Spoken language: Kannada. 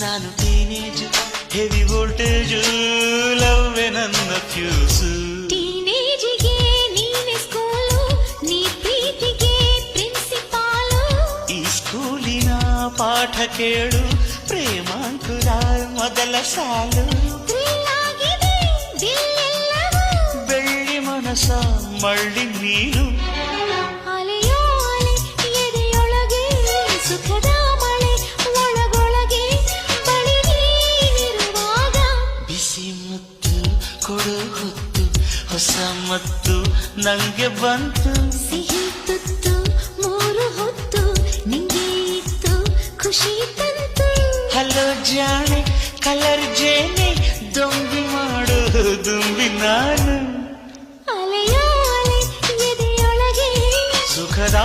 ನಾನು ಟೀನೇಜ್ ಹೆವಿ ವೋಲ್ಟೇಜ್ ಲವ್ವೆ ನನ್ನ ಫ್ಯೂಸು. ಟೀನೇಜಿಗೆ ನೀನೆ ಸ್ಕೂಲು, ನೀ ಪ್ರೀತಿಗೆ ಪ್ರಿನ್ಸಿಪಾಲು. ಈ ಸ್ಕೂಲಿನ ಪಾಠ ಕೇಳು, ಪ್ರೇಮಾಂಕುರ ಮೊದಲ ಸಾಲು. ಥ್ರಿಲ್ ಆಗಿದೆ ದಿಲ್ಲೆಲ್ಲವೂ, ಬೆಳ್ಳಿ ಮನಸ ಮಳ್ಳಿ ನೀನು. ಅಲೆಯೋ ಅಲೆ ಎದೆಯೊಳಗೆ ಸುಖದ ಮಳೆ, ಒಳಗೊಳಗೆ ಬಳಿ ನೀನಿರುವಾಗ. ಬಿಸಿ ಮುತ್ತು ಕೊಡು ಹೊತ್ತು, ಹೊಸ ಮತ್ತು ನಂಗೆ ಬಂತು. ಸಿಹಿ ತುತ್ತು ಮೂರು ಹೊತ್ತು ನಿಂಗೆ ಇತ್ತು, ಖುಷಿ ತಂತು. ಹಲೋ ಜಾಣೆ ಕಲರ್ ಜೇನೆ, ದೊಂಬಿ ಮಾಡು ದುಂಬಿ ನಾನು. ಅಲೆಯೋ ಅಲೆ ಎದೆಯೊಳಗೆ ಸುಖದ